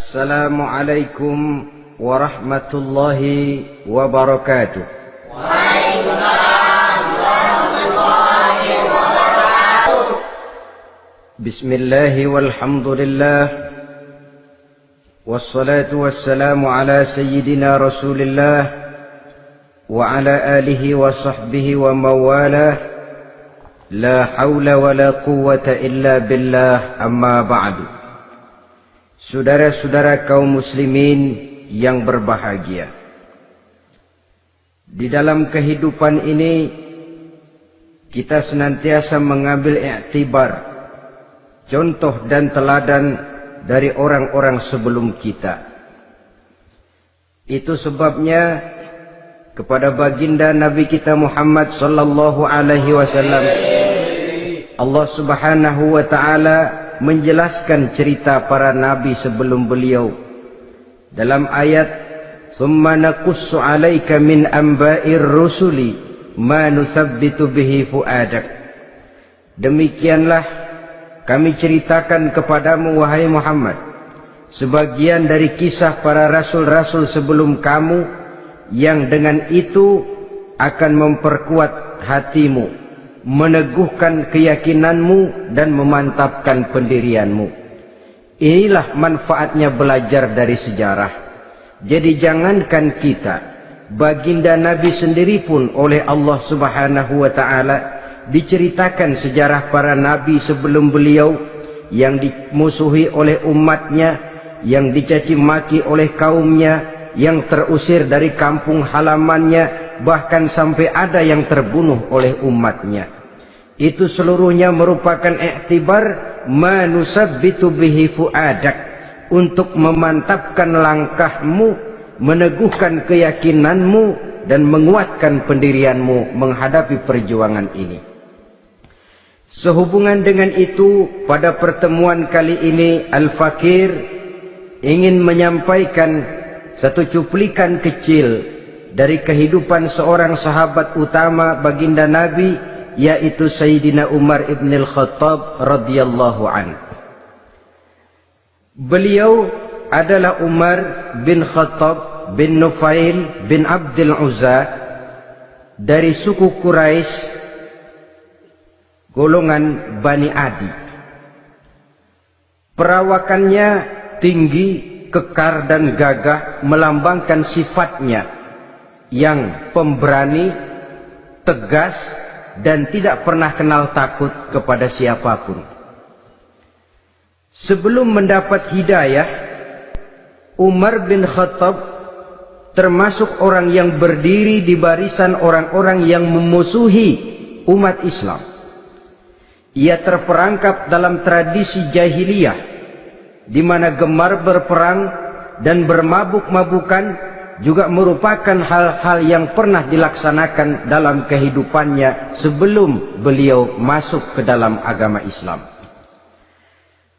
Assalamualaikum warahmatullahi wabarakatuh. Waalaikumsalam warahmatullahi wabarakatuh. Bismillahi walhamdulillah. Wassalatu wassalamu ala sayyidina Rasulillah wa ala alihi wa sahbihi wa mawalah. La hawla wa la quwwata illa billah, amma ba'du. Saudara-saudara kaum muslimin yang berbahagia, di dalam kehidupan ini kita senantiasa mengambil iktibar, contoh dan teladan dari orang-orang sebelum kita. Itu sebabnya kepada baginda Nabi kita Muhammad sallallahu alaihi wasallam Allah Subhanahu wa taala menjelaskan cerita para nabi sebelum beliau dalam ayat "Tsumma naqussu 'alaika min amba'ir rusuli ma nusabbitu bihi fu'adak." Demikianlah kami ceritakan kepadamu wahai Muhammad sebagian dari kisah para rasul-rasul sebelum kamu yang dengan itu akan memperkuat hatimu, meneguhkan keyakinanmu dan memantapkan pendirianmu. Inilah manfaatnya belajar dari sejarah. Jadi jangankan kita, baginda Nabi sendiri pun oleh Allah Subhanahu wa taala diceritakan sejarah para nabi sebelum beliau yang dimusuhi oleh umatnya, yang dicaci maki oleh kaumnya, yang terusir dari kampung halamannya, bahkan sampai ada yang terbunuh oleh umatnya. Itu seluruhnya merupakan iktibar manusabbitu bihi fu'adak, untuk memantapkan langkahmu, meneguhkan keyakinanmu dan menguatkan pendirianmu menghadapi perjuangan ini. Sehubungan dengan itu, pada pertemuan kali ini Al-Fakir ingin menyampaikan satu cuplikan kecil dari kehidupan seorang sahabat utama baginda Nabi, yaitu Sayyidina Umar ibn al-Khattab radhiyallahu an. Beliau adalah Umar bin Khattab bin Nufail bin Abdul Uzza dari suku Quraisy, golongan Bani Adi. Perawakannya tinggi, kekar dan gagah, melambangkan sifatnya yang pemberani, tegas, dan tidak pernah kenal takut kepada siapapun. Sebelum mendapat hidayah, Umar bin Khattab termasuk orang yang berdiri di barisan orang-orang yang memusuhi umat Islam. Ia terperangkap dalam tradisi jahiliyah, di mana gemar berperang dan bermabuk-mabukan juga merupakan hal-hal yang pernah dilaksanakan dalam kehidupannya sebelum beliau masuk ke dalam agama Islam.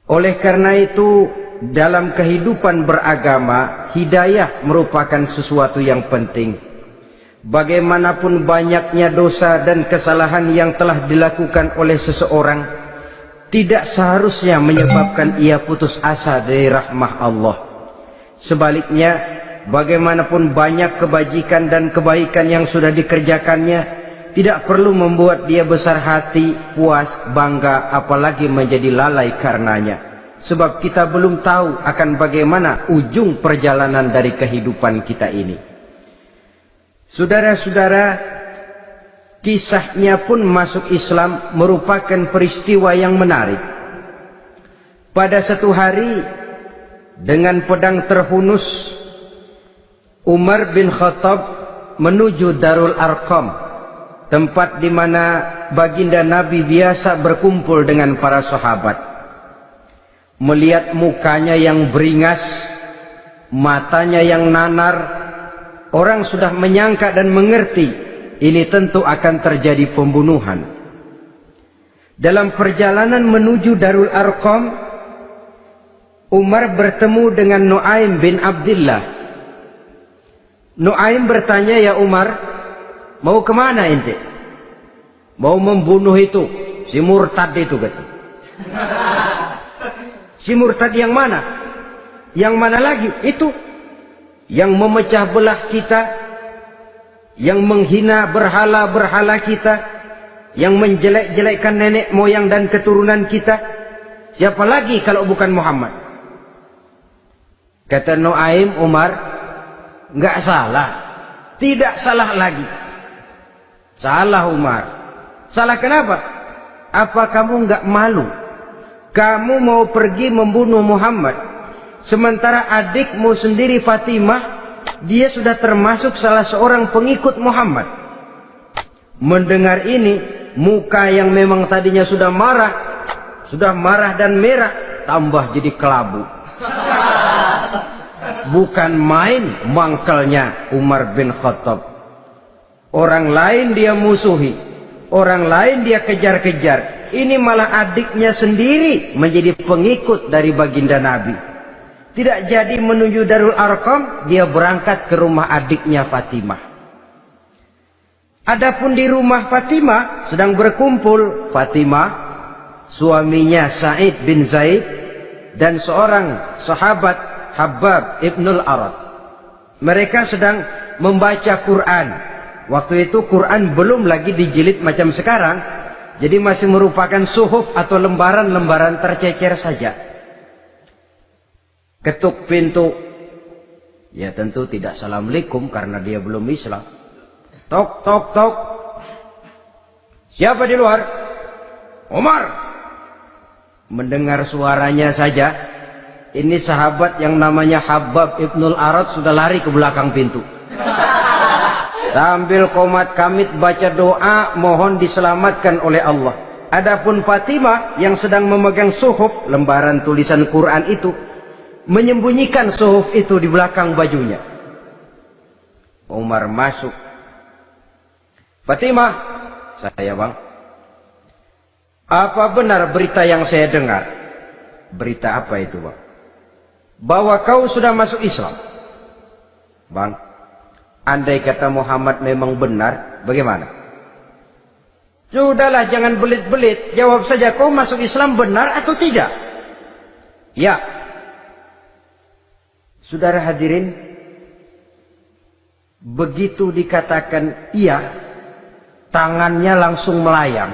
Oleh karena itu, dalam kehidupan beragama, hidayah merupakan sesuatu yang penting. Bagaimanapun banyaknya dosa dan kesalahan yang telah dilakukan oleh seseorang, tidak seharusnya menyebabkan ia putus asa dari rahmah Allah. Sebaliknya, bagaimanapun banyak kebajikan dan kebaikan yang sudah dikerjakannya, tidak perlu membuat dia besar hati, puas, bangga, apalagi menjadi lalai karenanya. Sebab kita belum tahu akan bagaimana ujung perjalanan dari kehidupan kita ini. Saudara-saudara, kisahnya pun masuk Islam merupakan peristiwa yang menarik. Pada satu hari, dengan pedang terhunus, Umar bin Khattab menuju Darul Arqam, tempat di mana baginda Nabi biasa berkumpul dengan para sahabat. Melihat mukanya yang beringas, matanya yang nanar, orang sudah menyangka dan mengerti ini tentu akan terjadi pembunuhan. Dalam perjalanan menuju Darul Arqam, Umar bertemu dengan Nu'aim bin Abdullah. Nu'aim bertanya, "Ya Umar, mau kemana ente?" "Mau membunuh itu, si murtad itu," kata. "Si murtad yang mana?" Yang mana lagi? Itu yang memecah belah kita, yang menghina berhala-berhala kita, yang menjelek-jelekkan nenek moyang dan keturunan kita. Siapa lagi kalau bukan Muhammad? Kata Nuaim Umar, nggak salah, tidak salah lagi. Salah Umar. Salah kenapa? Apa kamu nggak malu? Kamu mau pergi membunuh Muhammad, sementara adikmu sendiri Fatimah, dia sudah termasuk salah seorang pengikut Muhammad. Mendengar ini, muka yang memang tadinya sudah marah dan merah, tambah jadi kelabu. Bukan main mangkelnya Umar bin Khattab. Orang lain dia musuhi, orang lain dia kejar-kejar. Ini malah adiknya sendiri menjadi pengikut dari baginda Nabi. Tidak jadi menuju Darul Arqam, dia berangkat ke rumah adiknya Fatimah. Adapun di rumah Fatimah sedang berkumpul Fatimah, suaminya Sa'id bin Zaid, dan seorang sahabat Habbab ibnul Arad. Mereka sedang membaca Quran. Waktu itu Quran belum lagi dijilid macam sekarang, jadi masih merupakan suhuf atau lembaran-lembaran tercecer saja. Ketuk pintu, ya tentu tidak assalamualaikum karena dia belum Islam. Tok tok tok, siapa di luar? Umar. Mendengar suaranya saja, ini sahabat yang namanya Habbab ibnul Arad sudah lari ke belakang pintu. Sambil komat kamit baca doa mohon diselamatkan oleh Allah. Adapun Fatimah yang sedang memegang suhuf, lembaran tulisan Quran itu, menyembunyikan suhuf itu di belakang bajunya. Umar masuk. Fatimah, saya bang. Apa benar berita yang saya dengar? Berita apa itu bang? Bahwa kau sudah masuk Islam. Bang, andai kata Muhammad memang benar, bagaimana? Sudahlah, jangan belit-belit. Jawab saja, kau masuk Islam benar atau tidak? Ya. Saudara hadirin, begitu dikatakan iya, tangannya langsung melayang,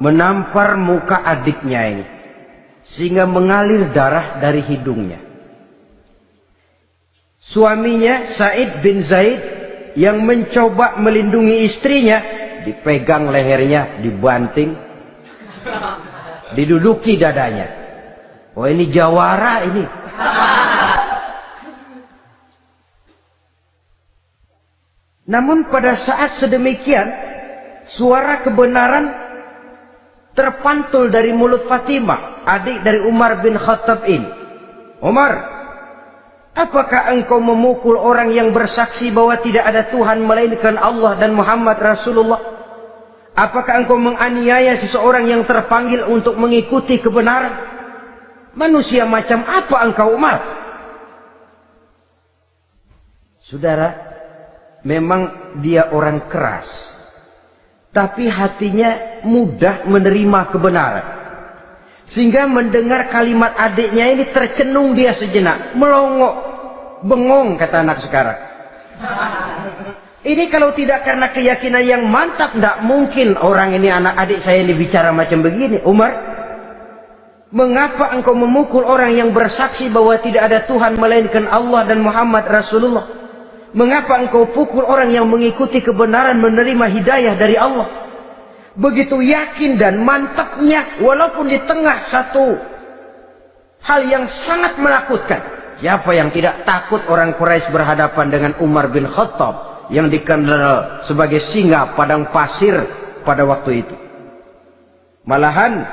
menampar muka adiknya ini, sehingga mengalir darah dari hidungnya. Suaminya Sa'id bin Zaid yang mencoba melindungi istrinya, dipegang lehernya, dibanting, diduduki dadanya. Oh, ini jawara ini. Namun pada saat sedemikian, suara kebenaran terpantul dari mulut Fatimah, adik dari Umar bin Khattab ini. Umar, apakah engkau memukul orang yang bersaksi bahwa tidak ada Tuhan melainkan Allah dan Muhammad Rasulullah? Apakah engkau menganiaya seseorang yang terpanggil untuk mengikuti kebenaran? Manusia macam apa engkau, Umar? Saudara, memang dia orang keras, tapi hatinya mudah menerima kebenaran. Sehingga mendengar kalimat adiknya ini tercenung dia sejenak, melongo, bengong kata anak sekarang. Ini kalau tidak karena keyakinan yang mantap, tidak mungkin orang ini, anak adik saya ini bicara macam begini. Umar, mengapa engkau memukul orang yang bersaksi bahwa tidak ada Tuhan melainkan Allah dan Muhammad Rasulullah? Mengapa engkau pukul orang yang mengikuti kebenaran, menerima hidayah dari Allah? Begitu yakin dan mantapnya, walaupun di tengah satu hal yang sangat menakutkan. Siapa yang tidak takut orang Quraisy berhadapan dengan Umar bin Khattab yang dikenal sebagai singa padang pasir pada waktu itu? Malahan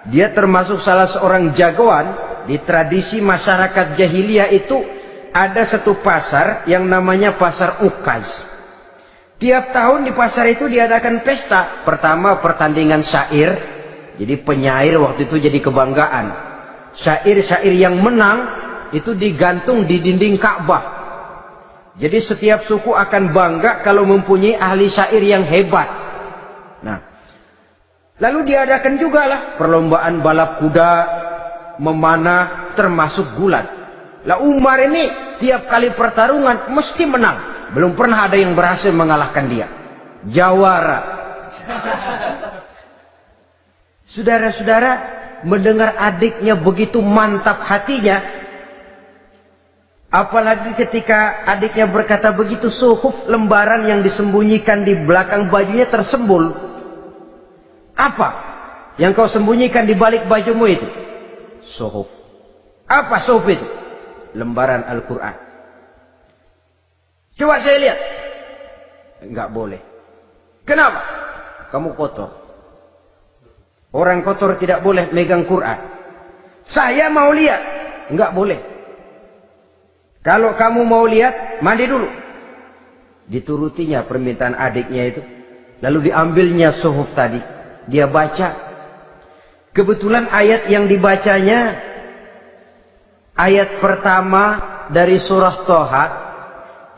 dia termasuk salah seorang jagoan di tradisi masyarakat jahiliyah itu. Ada satu pasar yang namanya pasar Ukaz. Tiap tahun di pasar itu diadakan pesta. Pertama pertandingan syair. Jadi penyair waktu itu jadi kebanggaan. Syair-syair yang menang itu digantung di dinding Ka'bah. Jadi setiap suku akan bangga kalau mempunyai ahli syair yang hebat. Nah, lalu diadakan juga lah perlombaan balap kuda, memanah, termasuk gulat. Lah Umar ini tiap kali pertarungan mesti menang. Belum pernah ada yang berhasil mengalahkan dia. Jawara. Saudara-saudara, mendengar adiknya begitu mantap hatinya, apalagi ketika adiknya berkata begitu, suhuf, lembaran yang disembunyikan di belakang bajunya tersembul. Apa yang kau sembunyikan di balik bajumu itu? Suhuf. Apa suhuf itu? Lembaran Al-Quran. Coba saya lihat. Enggak boleh. Kenapa? Kamu kotor. Orang kotor tidak boleh megang Quran. Saya mau lihat. Enggak boleh. Kalau kamu mau lihat, mandi dulu. Diturutinya permintaan adiknya itu. Lalu diambilnya suhuf tadi. Dia baca. Kebetulan ayat yang dibacanya ayat pertama dari surah Toha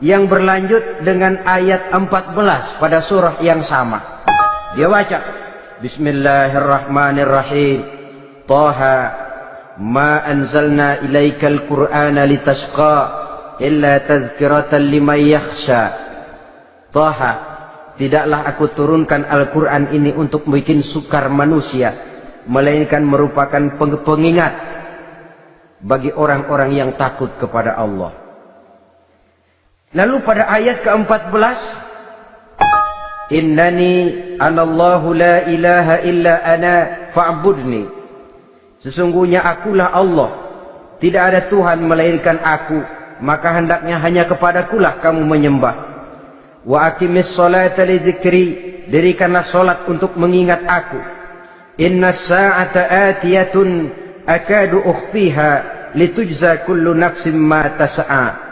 yang berlanjut dengan ayat 14 pada surah yang sama. Dia baca, Bismillahirrahmanirrahim. Toha ma anzalna ilaikal Qur'ana litashqa illa tazkiratan liman yakhsha. Toha, tidaklah aku turunkan Al-Quran ini untuk bikin sukar manusia, melainkan merupakan pengingat bagi orang-orang yang takut kepada Allah. Lalu pada ayat ke-14, Innani anallahu la ilaha illa ana fa'budni. Sesungguhnya akulah Allah, tidak ada Tuhan melainkan aku, maka hendaknya hanya kepadakulah kamu menyembah. Wa aqimis sholata li dzikri, dirikanlah salat untuk mengingat aku. Inna sa'ata atiyatun akadu ukhfiha litujza kullu nafsin ma tas'a.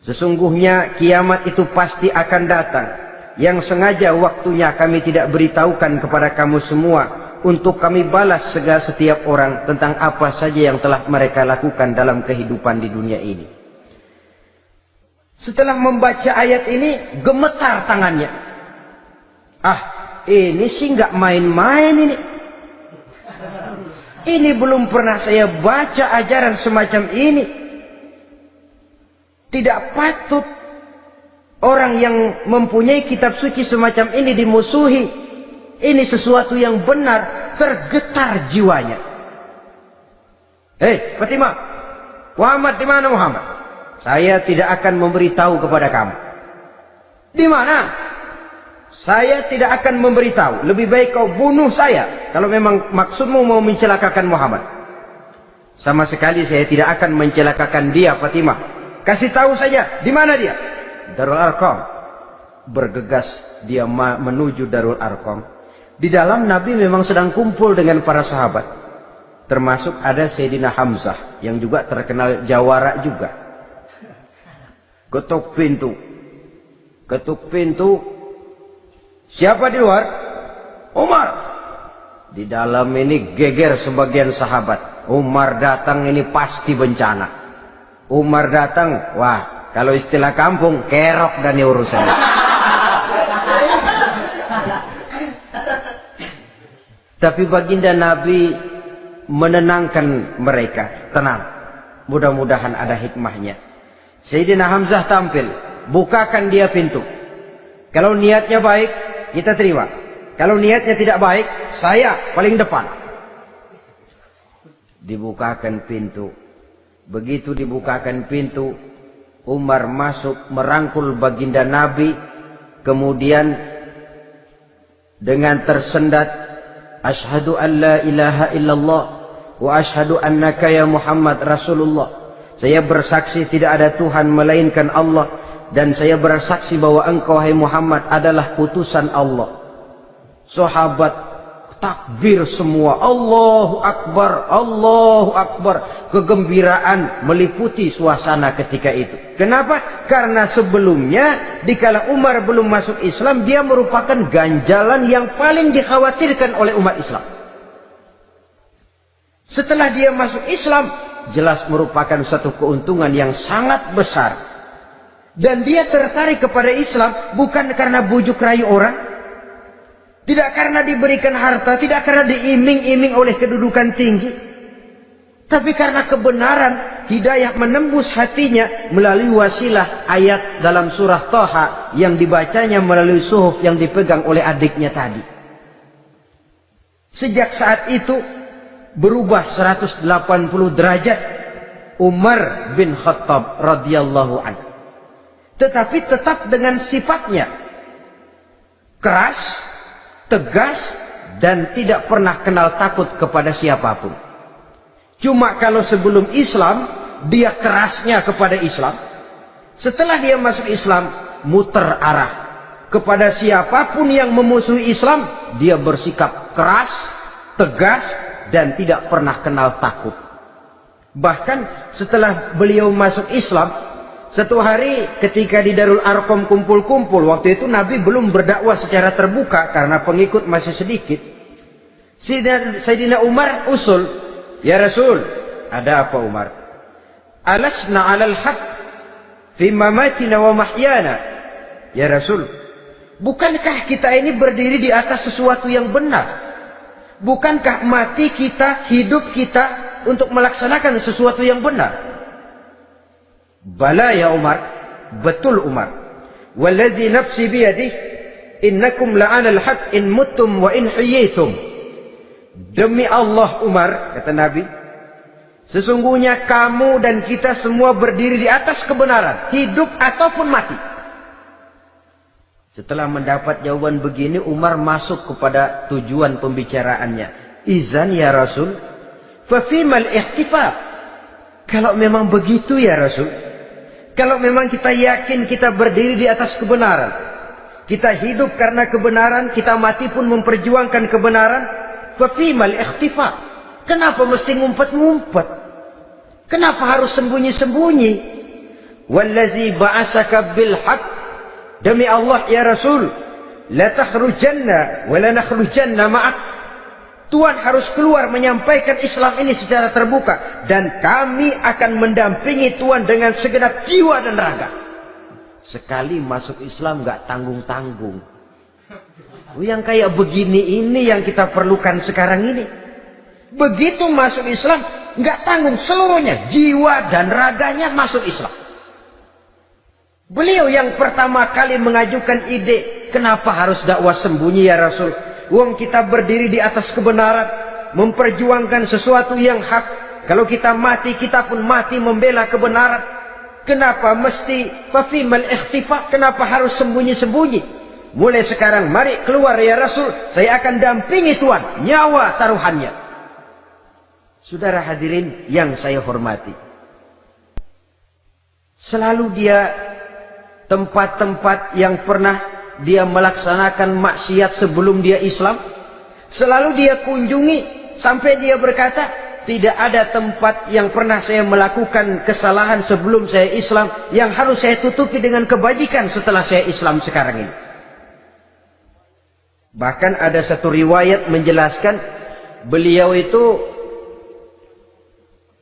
Sesungguhnya kiamat itu pasti akan datang, yang sengaja waktunya kami tidak beritahukan kepada kamu semua, untuk kami balas segala setiap orang tentang apa saja yang telah mereka lakukan dalam kehidupan di dunia ini. Setelah membaca ayat ini, gemetar tangannya. Ah, ini sih nggak main-main ini. Ini belum pernah saya baca ajaran semacam ini. Tidak patut orang yang mempunyai kitab suci semacam ini dimusuhi. Ini sesuatu yang benar, tergetar jiwanya. Hei, Fatimah, Muhammad di mana Muhammad? Saya tidak akan memberitahu kepada kamu. Di mana? Saya tidak akan memberitahu. Lebih baik kau bunuh saya kalau memang maksudmu mau mencelakakan Muhammad. Sama sekali saya tidak akan mencelakakan dia, Fatimah. Kasih tahu saja, di mana dia? Darul Arqam. Bergegas dia menuju Darul Arqam. Di dalam Nabi memang sedang kumpul dengan para sahabat. Termasuk ada Sayyidina Hamzah yang juga terkenal jawara juga. Ketuk pintu. Ketuk pintu. Siapa di luar? Umar. Di dalam ini geger sebagian sahabat. Umar datang ini pasti bencana. Umar datang, wah, kalau istilah kampung, kerok dan urusan. Tapi baginda Nabi menenangkan mereka. Tenang, mudah-mudahan ada hikmahnya. Sayyidina Hamzah tampil, bukakan dia pintu. Kalau niatnya baik, kita terima. Kalau niatnya tidak baik, saya paling depan. Dibukakan pintu. Begitu dibukakan pintu, Umar masuk merangkul baginda Nabi, kemudian dengan tersendat, Ashhadu an la ilaha illallah wa ashhadu annaka ya Muhammad Rasulullah. Saya bersaksi tidak ada Tuhan melainkan Allah, dan saya bersaksi bahwa engkau hai Muhammad adalah utusan Allah. Sahabat takbir semua, Allahu Akbar, Allahu Akbar. Kegembiraan meliputi suasana ketika itu. Kenapa? Karena sebelumnya dikala Umar belum masuk Islam, dia merupakan ganjalan yang paling dikhawatirkan oleh umat Islam. Setelah dia masuk Islam, jelas merupakan satu keuntungan yang sangat besar. Dan dia tertarik kepada Islam bukan karena bujuk rayu orang, tidak karena diberikan harta, tidak karena diiming-iming oleh kedudukan tinggi, Tapi karena kebenaran, hidayah menembus hatinya melalui wasilah ayat dalam surah Thaha yang dibacanya melalui suhuf yang dipegang oleh adiknya tadi. Sejak saat itu berubah 180 derajat Umar bin Khattab radhiyallahu anhu. Tetapi tetap dengan sifatnya keras, tegas, dan tidak pernah kenal takut kepada siapapun. Cuma kalau sebelum Islam, dia kerasnya kepada Islam. Setelah dia masuk Islam, muter arah. Kepada siapapun yang memusuhi Islam, dia bersikap keras, tegas, dan tidak pernah kenal takut. Bahkan setelah beliau masuk Islam, satu hari ketika di Darul Arqam kumpul-kumpul, waktu itu Nabi belum berdakwah secara terbuka karena pengikut masih sedikit. Sayyidina Umar usul, "Ya Rasul, ada apa Umar? Alasna 'alal haq fi mamatina wa mahyana." Ya Rasul, bukankah kita ini berdiri di atas sesuatu yang benar? Bukankah mati kita, hidup kita untuk melaksanakan sesuatu yang benar? Bala ya Umar, betul Umar. Wallazi nafsi biyadih, innakum la'alal haq in muttum wa in hiyitum. Demi Allah Umar, kata Nabi, sesungguhnya kamu dan kita semua berdiri di atas kebenaran, hidup ataupun mati. Setelah mendapat jawaban begini, Umar masuk kepada tujuan pembicaraannya. Izan ya Rasul, fafimal ihtifal. Kalau memang begitu ya Rasul, kalau memang kita yakin kita berdiri di atas kebenaran, kita hidup karena kebenaran, kita mati pun memperjuangkan kebenaran, fafimal ikhtifa. Kenapa mesti ngumpet-ngumpet? Kenapa harus sembunyi-sembunyi? Wallazi ba'asaka bil haq, demi Allah ya Rasul, la takhrujanna wa la nakhrujanna ma'ak. Tuhan harus keluar menyampaikan Islam ini secara terbuka, dan kami akan mendampingi Tuhan dengan segenap jiwa dan raga. Sekali masuk Islam gak tanggung-tanggung. Yang kayak begini ini yang kita perlukan sekarang ini. Begitu masuk Islam, nggak tanggung seluruhnya, jiwa dan raganya masuk Islam. Beliau yang pertama kali mengajukan ide, kenapa harus dakwah sembunyi ya Rasul? Wong kita berdiri di atas kebenaran, memperjuangkan sesuatu yang hak. Kalau kita mati, kita pun mati membela kebenaran. Kenapa mesti fafimal ikhtifa? Kenapa harus sembunyi-sembunyi? Mulai sekarang mari keluar ya Rasul, saya akan dampingi Tuhan, nyawa taruhannya. Saudara hadirin yang saya hormati, selalu dia tempat-tempat yang pernah dia melaksanakan maksiat sebelum dia Islam, selalu dia kunjungi sampai dia berkata, tidak ada tempat yang pernah saya melakukan kesalahan sebelum saya Islam yang harus saya tutupi dengan kebajikan setelah saya Islam sekarang ini. Bahkan ada satu riwayat menjelaskan beliau itu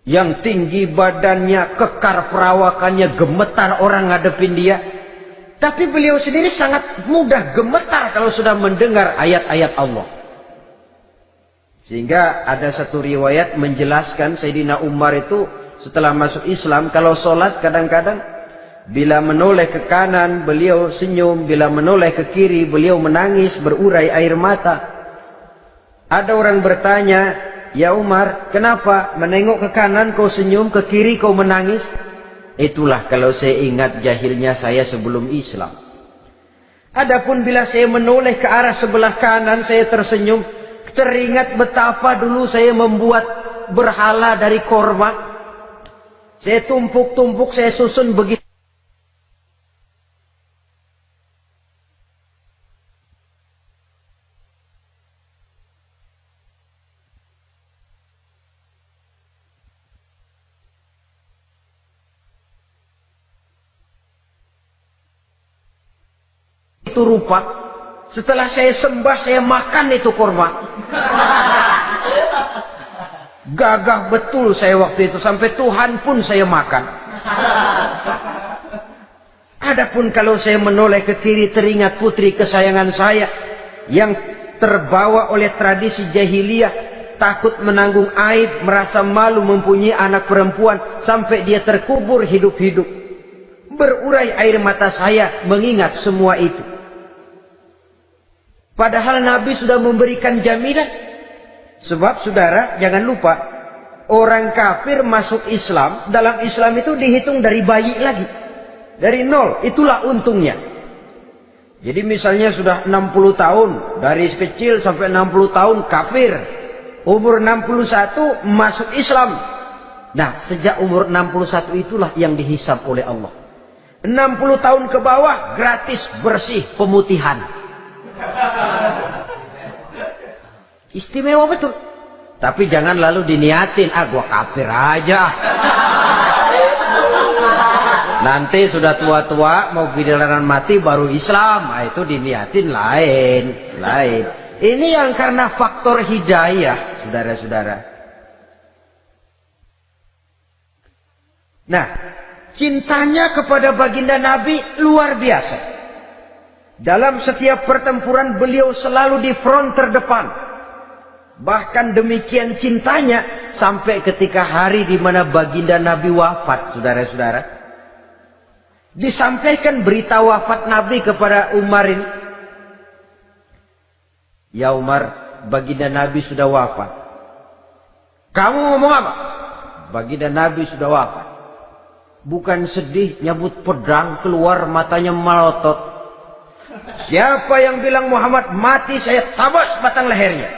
yang tinggi badannya, kekar perawakannya, gemetar orang ngadepin dia. Tapi beliau sendiri sangat mudah gemetar kalau sudah mendengar ayat-ayat Allah. Sehingga ada satu riwayat menjelaskan Sayyidina Umar itu setelah masuk Islam, kalau sholat kadang-kadang bila menoleh ke kanan beliau senyum, bila menoleh ke kiri beliau menangis berurai air mata. Ada orang bertanya, ya Umar, kenapa menengok ke kanan kau senyum, ke kiri kau menangis? Itulah kalau saya ingat jahilnya saya sebelum Islam. Adapun bila saya menoleh ke arah sebelah kanan saya tersenyum, teringat betapa dulu saya membuat berhala dari korma. Saya tumpuk-tumpuk, saya susun begitu. Itu rupa, setelah saya sembah saya makan itu korma. Gagah betul saya waktu itu, sampai Tuhan pun saya makan. Adapun kalau saya menoleh ke kiri teringat putri kesayangan saya yang terbawa oleh tradisi jahiliyah, takut menanggung aib, merasa malu mempunyai anak perempuan, sampai dia terkubur hidup-hidup. Berurai air mata saya mengingat semua itu. Padahal Nabi sudah memberikan jaminan. Sebab saudara, jangan lupa, orang kafir masuk Islam, dalam Islam itu dihitung dari bayi lagi. Dari nol, itulah untungnya. Jadi misalnya sudah 60 tahun, dari kecil sampai 60 tahun kafir. Umur 61 masuk Islam. Nah, sejak umur 61 itulah yang dihisab oleh Allah. 60 tahun ke bawah, gratis, bersih, pemutihan. Istimewa betul. Tapi jangan lalu diniatin, gua kafir aja. Nanti sudah tua-tua mau giliran mati baru Islam. Nah, itu diniatin lain. Ini yang karena faktor hidayah, saudara-saudara. Nah, cintanya kepada baginda Nabi luar biasa. Dalam setiap pertempuran beliau selalu di front terdepan. Bahkan demikian cintanya sampai ketika hari di mana baginda Nabi wafat, saudara-saudara. Disampaikan berita wafat Nabi kepada Umar ini. Ya Umar, baginda Nabi sudah wafat. Kamu ngomong apa? Baginda Nabi sudah wafat. Bukan sedih, nyabut pedang, keluar matanya melotot. Siapa yang bilang Muhammad mati, saya tabas batang lehernya.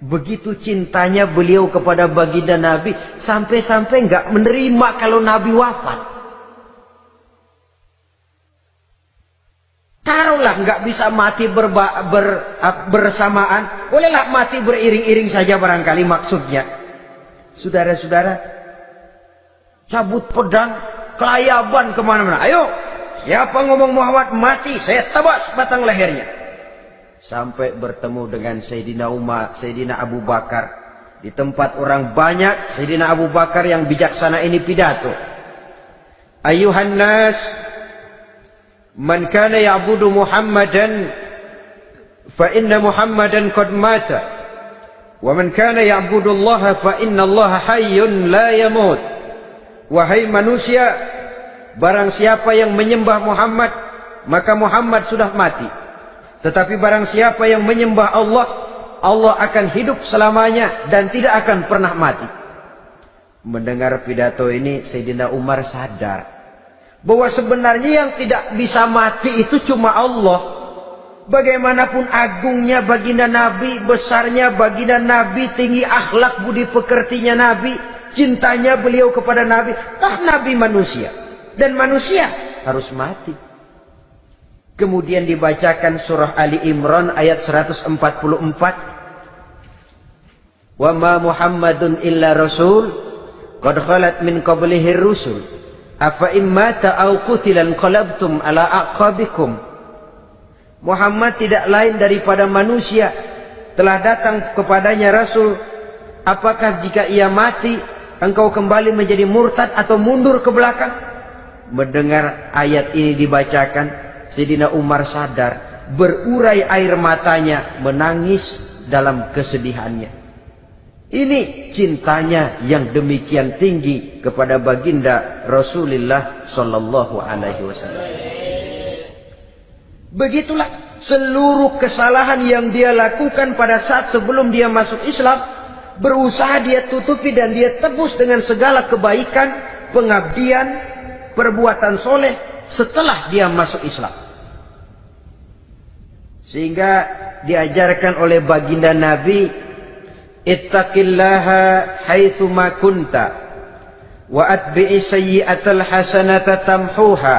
Begitu cintanya beliau kepada baginda Nabi, sampai-sampai nggak menerima kalau Nabi wafat. Taruhlah nggak bisa mati bersamaan, bolehlah mati beriring-iring saja barangkali maksudnya. Saudara-saudara, cabut pedang, kelayaban kemana-mana. Ayo, siapa ngomong Muhammad mati, saya tabas batang lehernya. Sampai bertemu dengan Sayyidina Umar, Sayyidina Abu Bakar. Di tempat orang banyak, Sayyidina Abu Bakar yang bijaksana ini pidato. Ayuhan nas, man kana ya'budu Muhammadan fa inna Muhammadan qad mata wa man kana ya'budu Allah fa inna Allah hayyun la yamut. Wahai manusia, barang siapa yang menyembah Muhammad, maka Muhammad sudah mati. Tetapi barang siapa yang menyembah Allah, Allah akan hidup selamanya dan tidak akan pernah mati. Mendengar pidato ini, Sayyidina Umar sadar bahwa sebenarnya yang tidak bisa mati itu cuma Allah. Bagaimanapun agungnya baginda Nabi, besarnya baginda Nabi, tinggi akhlak budi pekertinya Nabi, cintanya beliau kepada Nabi, toh Nabi manusia dan manusia harus mati. Kemudian dibacakan surah Ali Imran ayat 144. Wa ma Muhammadun illa rasul qad khalat min qablihi rusul afa immata aw qutilan qalabtum ala aqabikum. Muhammad tidak lain daripada manusia, telah datang kepadanya rasul. Apakah jika ia mati engkau kembali menjadi murtad atau mundur ke belakang? Mendengar ayat ini dibacakan, Sayyidina Umar sadar, berurai air matanya, menangis dalam kesedihannya. Ini cintanya yang demikian tinggi kepada baginda Rasulullah sallallahu alaihi wasallam. Begitulah seluruh kesalahan yang dia lakukan pada saat sebelum dia masuk Islam, berusaha dia tutupi dan dia tebus dengan segala kebaikan, pengabdian, perbuatan soleh setelah dia masuk Islam. Sehingga diajarkan oleh baginda Nabi, ittaqillaha haitsu ma kunta wa atbi'i sayyi'atal hasanata tamhuha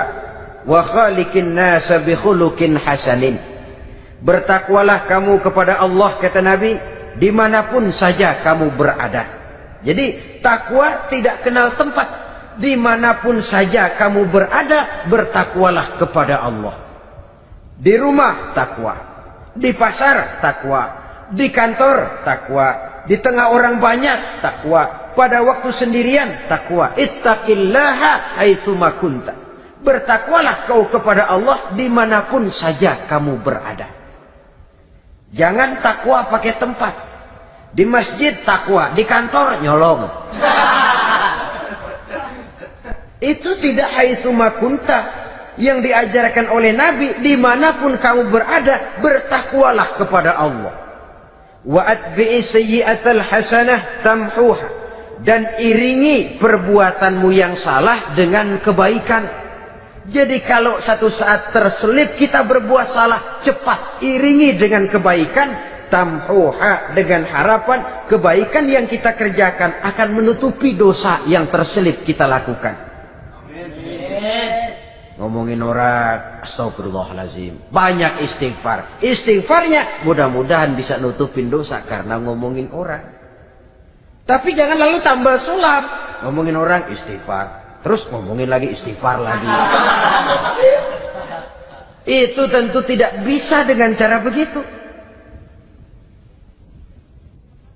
wa khaliqin nasa bi khuluqin hasanin. Bertakwalah kamu kepada Allah, kata Nabi, dimanapun saja kamu berada. Jadi takwa tidak kenal tempat. Dimanapun saja kamu berada, bertakwalah kepada Allah. Di rumah takwa, di pasar takwa, di kantor takwa, di tengah orang banyak takwa, pada waktu sendirian takwa. Ittaqillaha haitsu ma kunta. Bertakwalah kau kepada Allah dimanapun saja kamu berada. Jangan takwa pakai tempat. Di masjid takwa, di kantor nyolong. Itu tidak haitsu makunta. Yang diajarkan oleh Nabi, dimanapun kamu berada, bertakwalah kepada Allah. Wa atbi'i sayyi'atal hasanah tamhuha, dan iringi perbuatanmu yang salah dengan kebaikan. Jadi kalau satu saat terselip kita berbuat salah, cepat iringi dengan kebaikan, tamhuha, dengan harapan kebaikan yang kita kerjakan akan menutupi dosa yang terselip kita lakukan. Ngomongin orang, astagfirullahaladzim, banyak istighfar. Istighfarnya mudah-mudahan bisa nutupin dosa karena ngomongin orang. Tapi jangan lalu tambah sulap. Ngomongin orang istighfar, terus ngomongin lagi istighfar lagi. Itu tentu tidak bisa dengan cara begitu.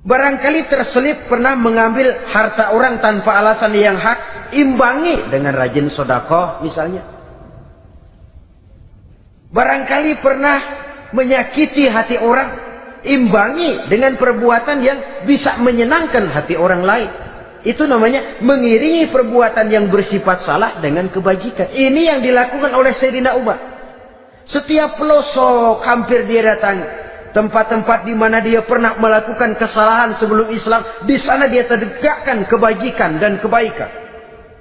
Barangkali terselip pernah mengambil harta orang tanpa alasan yang hak, imbangi dengan rajin sedekah misalnya. Barangkali pernah menyakiti hati orang, imbangi dengan perbuatan yang bisa menyenangkan hati orang lain. Itu namanya mengiringi perbuatan yang bersifat salah dengan kebajikan. Ini yang dilakukan oleh Sayyidina Umar. Setiap pelosok hampir dia datangi, tempat-tempat di mana dia pernah melakukan kesalahan sebelum Islam, di sana dia tegakkan kebajikan dan kebaikan.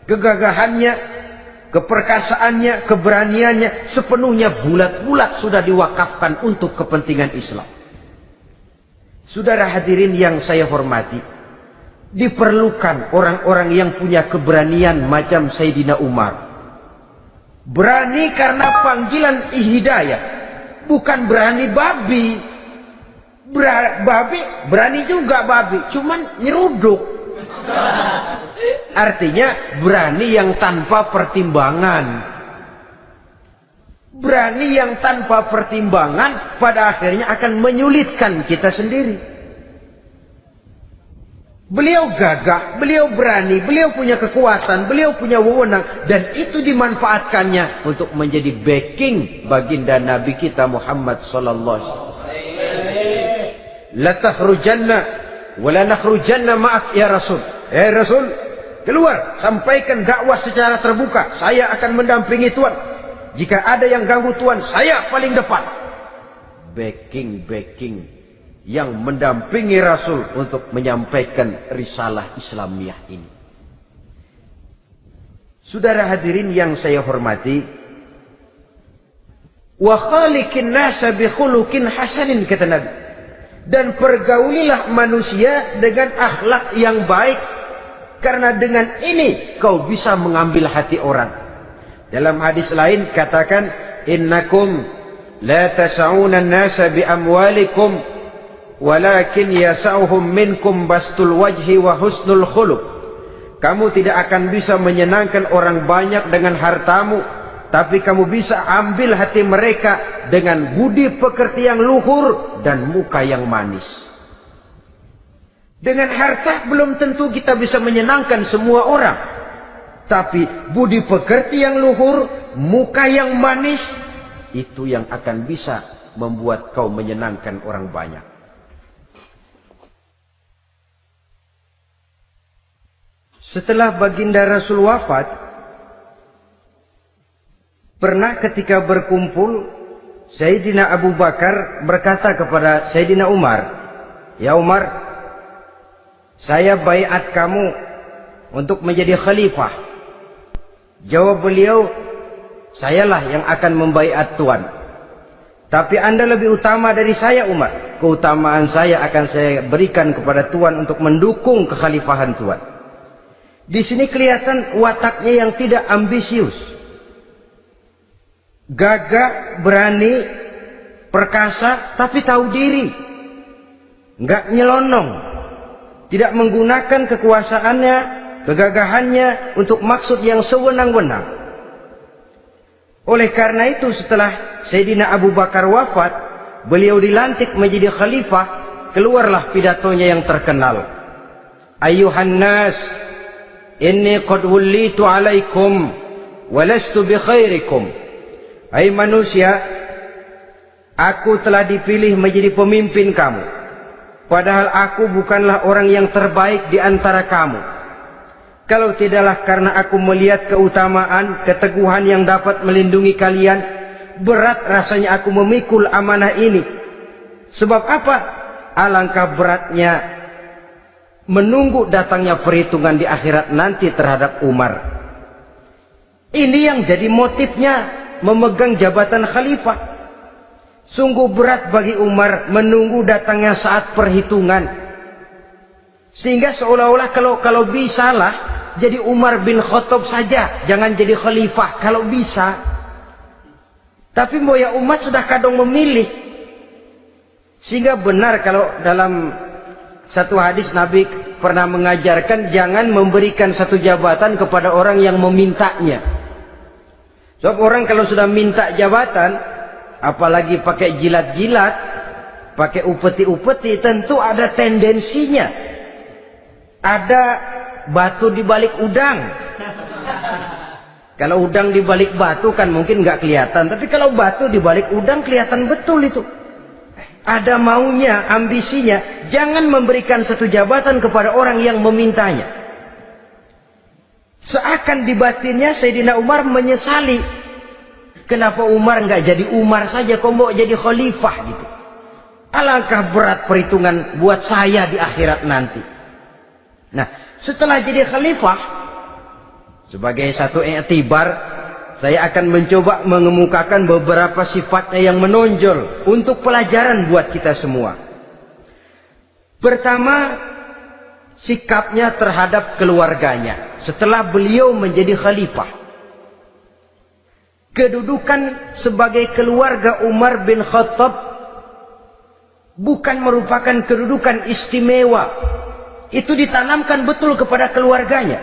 Kegagahannya, keperkasaannya, keberaniannya sepenuhnya bulat-bulat sudah diwakafkan untuk kepentingan Islam. Saudara hadirin yang saya hormati, diperlukan orang-orang yang punya keberanian macam Sayyidina Umar. Berani karena panggilan hidayah, bukan berani babi. Babi berani juga babi, cuman nyeruduk. Artinya berani yang tanpa pertimbangan. Berani yang tanpa pertimbangan pada akhirnya akan menyulitkan kita sendiri. Beliau gagah, beliau berani, beliau punya kekuatan, beliau punya wewenang, dan itu dimanfaatkannya untuk menjadi backing baginda Nabi kita Muhammad sallallahu alaihi wasallam. La takhrujanna wa la nakhrujanna ma'ak ya Rasul. Rasul, keluar, sampaikan dakwah secara terbuka. Saya akan mendampingi Tuhan. Jika ada yang ganggu Tuhan, saya paling depan. Backing yang mendampingi Rasul untuk menyampaikan risalah Islamiyah ini. Saudara hadirin yang saya hormati, wa khaliqin nasa bi khuluqin hasanin, kata Nabi. Dan pergaulilah manusia dengan akhlak yang baik. Karena dengan ini kau bisa mengambil hati orang. Dalam hadis lain katakan, innakum la tas'una an-nasa bi amwalikum walakin yas'uhum minkum bastul wajhi wa husnul khuluq. Kamu tidak akan bisa menyenangkan orang banyak dengan hartamu, tapi kamu bisa ambil hati mereka dengan budi pekerti yang luhur dan muka yang manis. Dengan harta belum tentu kita bisa menyenangkan semua orang. Tapi budi pekerti yang luhur, muka yang manis, itu yang akan bisa membuat kau menyenangkan orang banyak. Setelah baginda Rasul wafat, pernah ketika berkumpul, Sayyidina Abu Bakar berkata kepada Sayyidina Umar, "Ya Umar, saya baiat kamu untuk menjadi khalifah." Jawab beliau, "Sayalah yang akan membaiat Tuan. Tapi Anda lebih utama dari saya Umar. Keutamaan saya akan saya berikan kepada Tuan untuk mendukung kekhalifahan Tuan." Di sini kelihatan wataknya yang tidak ambisius. Gagah, berani, perkasa, tapi tahu diri. Enggak nyelonong. Tidak menggunakan kekuasaannya, kegagahannya untuk maksud yang sewenang-wenang. Oleh karena itu setelah Sayyidina Abu Bakar wafat, beliau dilantik menjadi khalifah, keluarlah pidatonya yang terkenal. Ayuhan nas, inni qad wullitu alaikum walastu bi khairikum. Hai manusia, aku telah dipilih menjadi pemimpin kamu. padahal aku bukanlah orang yang terbaik di antara kamu. Kalau tidaklah karena aku melihat keutamaan, keteguhan yang dapat melindungi kalian, berat rasanya aku memikul amanah ini. Sebab apa? Alangkah beratnya menunggu datangnya perhitungan di akhirat nanti terhadap Umar. Ini yang jadi motifnya memegang jabatan khalifah. Sungguh berat bagi Umar menunggu datangnya saat perhitungan. Sehingga seolah-olah kalau bisalah jadi Umar bin Khattab saja, jangan jadi khalifah kalau bisa. Tapi moya umat sudah kadang memilih. Sehingga benar kalau dalam satu hadis Nabi pernah mengajarkan jangan memberikan satu jabatan kepada orang yang memintanya. Sebab orang kalau sudah minta jabatan, apalagi pakai jilat-jilat, pakai upeti-upeti, tentu ada tendensinya. Ada batu di balik udang. Kalau udang di balik batu kan mungkin nggak kelihatan, tapi kalau batu di balik udang kelihatan betul itu. Ada maunya, ambisinya. Jangan memberikan satu jabatan kepada orang yang memintanya. Seakan di batinnya Sayyidina Umar menyesali. Kenapa Umar nggak jadi Umar saja, kok mau jadi khalifah gitu. Alangkah berat perhitungan buat saya di akhirat nanti. Nah, setelah jadi khalifah, sebagai satu i'tibar, saya akan mencoba mengemukakan beberapa sifatnya yang menonjol untuk pelajaran buat kita semua. Pertama, sikapnya terhadap keluarganya setelah beliau menjadi khalifah. Kedudukan sebagai keluarga Umar bin Khattab bukan merupakan kedudukan istimewa. Itu ditanamkan betul kepada keluarganya.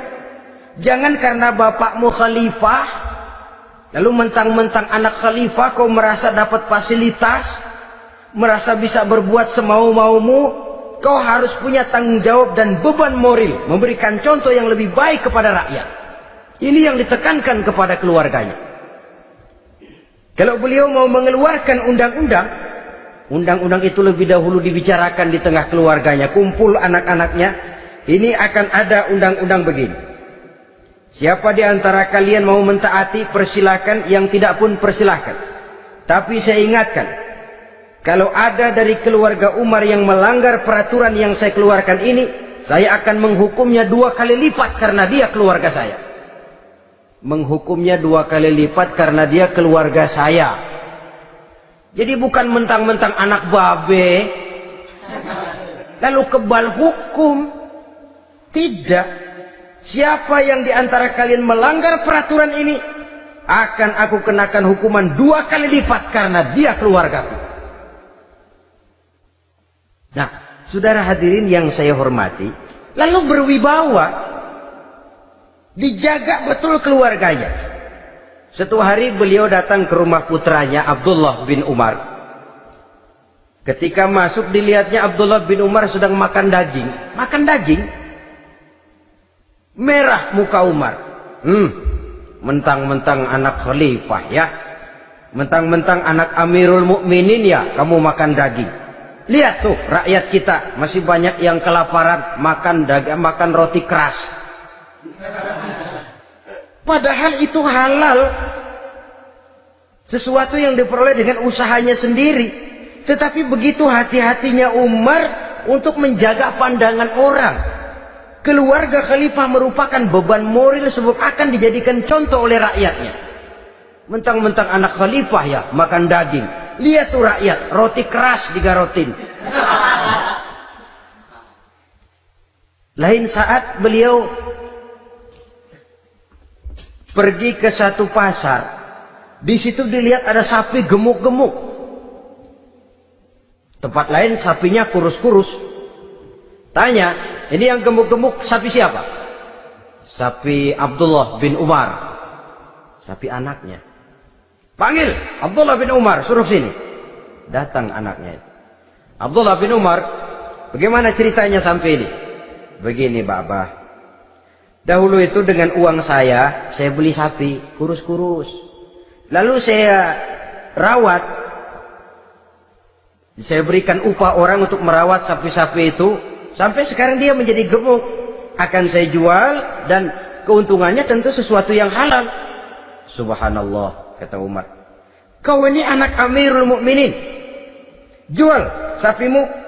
Jangan karena bapakmu khalifah lalu mentang-mentang anak khalifah kau merasa dapat fasilitas, merasa bisa berbuat semau-maumu, kau harus punya tanggung jawab dan beban moral, memberikan contoh yang lebih baik kepada rakyat. Ini yang ditekankan kepada keluarganya. Kalau beliau mau mengeluarkan undang-undang, undang-undang itu lebih dahulu dibicarakan di tengah keluarganya, kumpul anak-anaknya, ini akan ada undang-undang begini. Siapa di antara kalian mau mentaati, persilakan, yang tidak pun persilakan. Tapi saya ingatkan, kalau ada dari keluarga Umar yang melanggar peraturan yang saya keluarkan ini, saya akan menghukumnya 2 kali lipat karena dia keluarga saya. Menghukumnya 2 kali lipat karena dia keluarga saya. Jadi bukan mentang-mentang anak babe, lalu kebal hukum. Tidak. Siapa yang diantara kalian melanggar peraturan ini, akan aku kenakan hukuman 2 kali lipat karena dia keluargaku. Nah, saudara hadirin yang saya hormati, lalu berwibawa, dijaga betul keluarganya. Suatu hari beliau datang ke rumah putranya Abdullah bin Umar. Ketika masuk dilihatnya Abdullah bin Umar sedang makan daging. Makan daging. Merah muka Umar. Mentang-mentang anak khalifah ya, mentang-mentang anak Amirul Mukminin ya, kamu makan daging. Lihat tuh rakyat kita masih banyak yang kelaparan, makan daging, makan roti keras. Padahal itu halal, sesuatu yang diperoleh dengan usahanya sendiri. Tetapi begitu hati-hatinya Umar untuk menjaga pandangan orang. Keluarga khalifah merupakan beban moral sebab akan dijadikan contoh oleh rakyatnya. Mentang-mentang anak khalifah ya makan daging. Lihat tuh rakyat, roti keras digarotin. Lain saat beliau pergi ke satu pasar. Di situ dilihat ada sapi gemuk-gemuk. Tempat lain sapinya kurus-kurus. Tanya, ini yang gemuk-gemuk sapi siapa? Sapi Abdullah bin Umar. Sapi anaknya. Panggil Abdullah bin Umar, suruh sini. Datang anaknya itu. Abdullah bin Umar, bagaimana ceritanya sampai ini? Begini Bapak. Dahulu itu dengan uang saya beli sapi kurus-kurus. Lalu saya rawat. Saya berikan upah orang untuk merawat sapi-sapi itu. Sampai sekarang dia menjadi gemuk. Akan saya jual dan keuntungannya tentu sesuatu yang halal. Subhanallah, kata Umar. Kau ini anak Amirul Mukminin. Jual sapimu.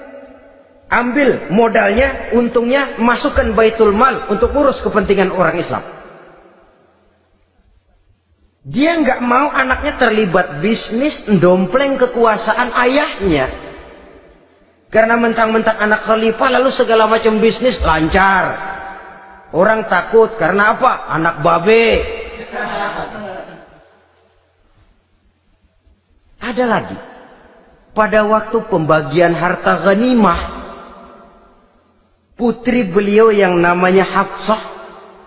Ambil modalnya, untungnya, masukkan Baitul Mal untuk urus kepentingan orang Islam. Dia nggak mau anaknya terlibat bisnis, dompleng kekuasaan ayahnya. Karena mentang-mentang anak khalifah lalu segala macam bisnis lancar. Orang takut karena apa? Anak babe. Ada lagi. Pada waktu pembagian harta ghanimah, putri beliau yang namanya Hafsah,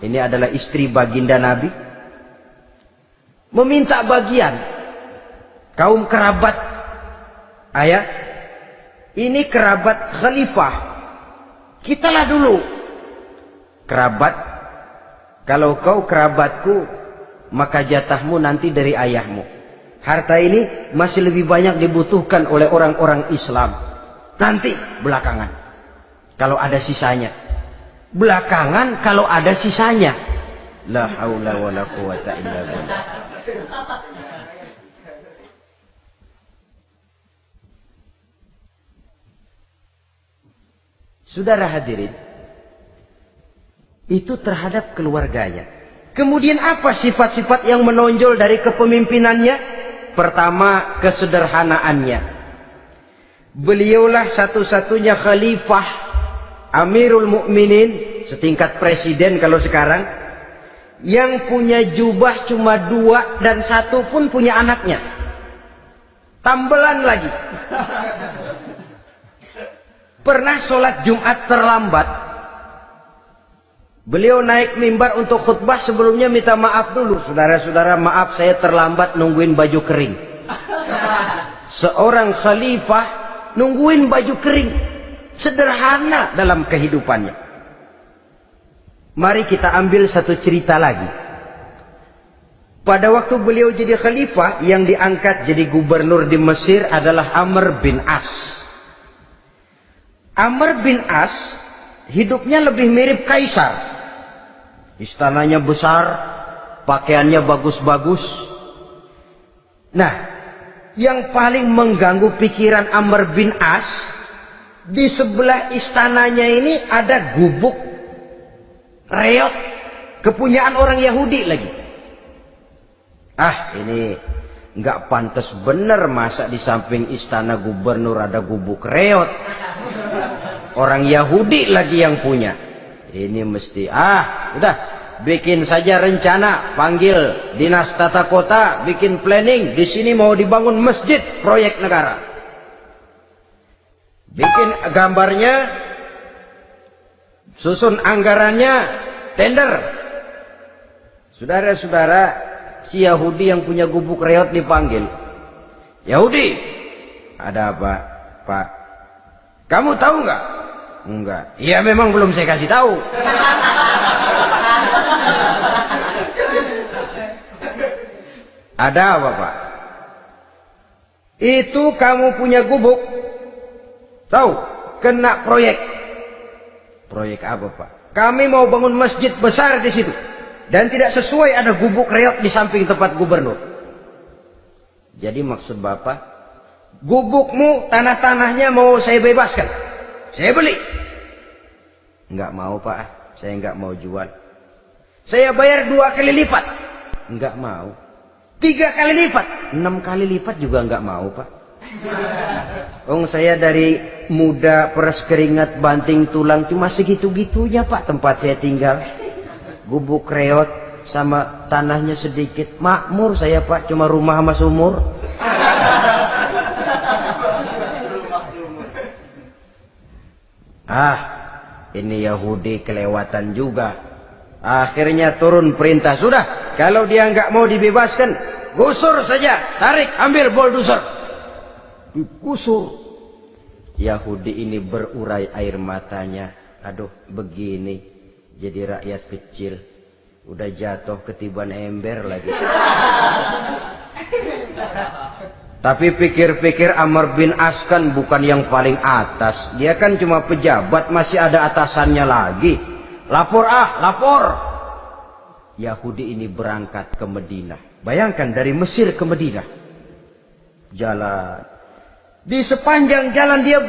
ini adalah istri baginda Nabi, meminta bagian. Kaum kerabat ayah, ini kerabat khalifah, kitalah dulu kerabat. Kalau kau kerabatku, maka jatahmu nanti dari ayahmu. Harta ini masih lebih banyak dibutuhkan oleh orang-orang Islam. Nanti belakangan kalau ada sisanya. Belakangan kalau ada sisanya. La haula wala quwata illa billah. Saudara hadirin, itu terhadap keluarganya. Kemudian apa sifat-sifat yang menonjol dari kepemimpinannya? Pertama, kesederhanaannya. Beliaulah satu-satunya khalifah, Amirul Mukminin, setingkat presiden kalau sekarang, yang punya jubah cuma 2 dan 1 pun punya anaknya. Tambelan lagi. Pernah sholat Jumat terlambat. Beliau naik mimbar untuk khutbah, sebelumnya minta maaf dulu. Saudara-saudara, maaf saya terlambat nungguin baju kering. Seorang khalifah nungguin baju kering. Sederhana dalam kehidupannya. Mari kita ambil satu cerita lagi. Pada waktu beliau jadi khalifah, yang diangkat jadi gubernur di Mesir adalah Amr bin As. Amr bin As hidupnya lebih mirip kaisar. Istananya besar, pakaiannya bagus-bagus. Nah, yang paling mengganggu pikiran Amr bin As, di sebelah istananya ini ada gubuk reot, kepunyaan orang Yahudi lagi. Ah, ini nggak pantas bener, masa di samping istana gubernur ada gubuk reot. Orang Yahudi lagi yang punya. Ini mesti, udah, bikin saja rencana, panggil dinas tata kota, bikin planning. Di sini mau dibangun masjid, proyek negara. Bikin gambarnya, susun anggarannya, tender. Saudara-saudara, si Yahudi yang punya gubuk reot dipanggil. Yahudi, ada apa, Pak? Kamu tahu nggak? Enggak. Iya, memang belum saya kasih tahu. Ada apa, Pak? Itu kamu punya gubuk. Tahu? Kena proyek. Proyek apa, Pak? Kami mau bangun masjid besar di situ. Dan tidak sesuai ada gubuk reot di samping tempat gubernur. Jadi maksud Bapak, gubukmu, tanah-tanahnya mau saya bebaskan. Saya beli. Enggak mau, Pak. Saya enggak mau jual. Saya bayar 2 kali lipat. Enggak mau. 3 kali lipat. 6 kali lipat juga enggak mau, Pak. Saya dari muda peres keringat banting tulang cuma segitu-gitunya, Pak, tempat saya tinggal. Gubuk reot sama tanahnya sedikit. Makmur saya, Pak, cuma rumah sama sumur. Ini Yahudi kelewatan juga. Akhirnya turun perintah, sudah, kalau dia nggak mau dibebaskan, gusur saja, tarik, ambil bulldozer. Digusur. Yahudi ini berurai air matanya. Aduh, begini jadi rakyat kecil, udah jatuh ketiban ember lagi. Tapi pikir-pikir Amr bin As kan bukan yang paling atas. Dia kan cuma pejabat, masih ada atasannya lagi. Lapor lapor. Yahudi ini berangkat ke Madinah. Bayangkan dari Mesir ke Madinah. Jalan. Di sepanjang jalan dia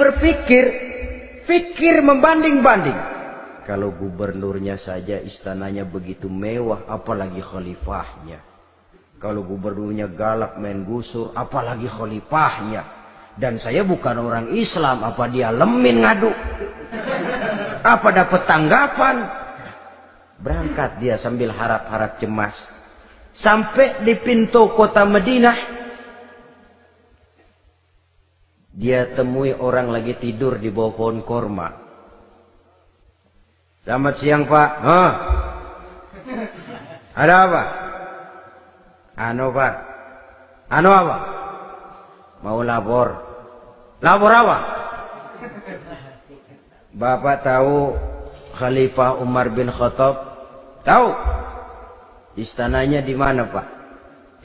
pikir membanding-banding. Kalau gubernurnya saja istananya begitu mewah, apalagi khalifahnya. Kalau gubernurnya galak main gusur, apalagi khalifahnya. Dan saya bukan orang Islam, apa dia lemin ngadu? Apa dapat tanggapan? Berangkat dia sambil harap-harap cemas. Sampai di pintu kota Madinah, dia temui orang lagi tidur di bawah pohon korma. Selamat siang Pak. Ada apa? Pak. Apa? Mau lapor. Lapor apa? Bapak tahu Khalifah Umar bin Khattab? Tahu? Istananya di mana Pak?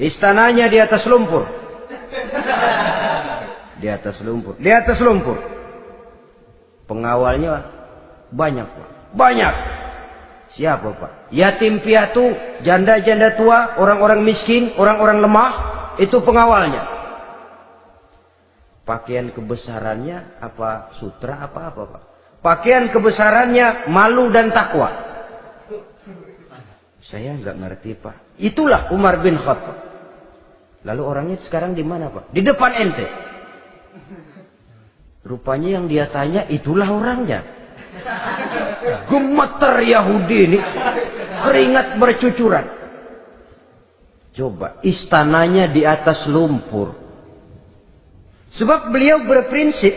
Istananya di atas lumpur. Di atas lumpur. Di atas lumpur. Pengawalnya banyak Pak. Banyak. Siapa Pak? Yatim piatu, janda-janda tua, orang-orang miskin, orang-orang lemah, itu pengawalnya. Pakaian kebesarannya apa sutra apa Pak? Pakaian kebesarannya malu dan takwa. Saya nggak ngerti Pak. Itulah Umar bin Khattab. Lalu orangnya sekarang di mana Pak? Di depan ente. Rupanya yang dia tanya itulah orangnya. Gemeter Yahudi ini, keringat bercucuran. Coba, istananya di atas lumpur. Sebab beliau berprinsip,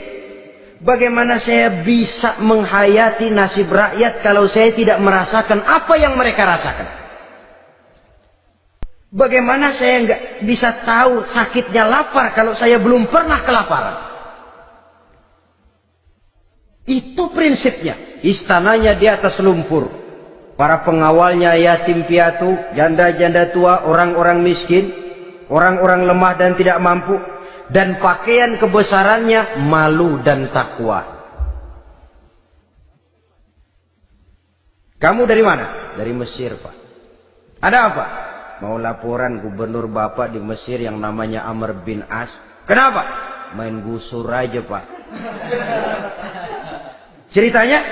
bagaimana saya bisa menghayati nasib rakyat kalau saya tidak merasakan apa yang mereka rasakan? Bagaimana saya nggak bisa tahu sakitnya lapar kalau saya belum pernah kelaparan? Itu prinsipnya. Istananya di atas lumpur. Para pengawalnya yatim piatu, janda-janda tua, orang-orang miskin, orang-orang lemah dan tidak mampu. Dan pakaian kebesarannya malu dan takwa. Kamu dari mana? Dari Mesir Pak. Ada apa? Mau laporan gubernur Bapak di Mesir yang namanya Amr bin As. Kenapa? Main gusur aja Pak. Ceritanya?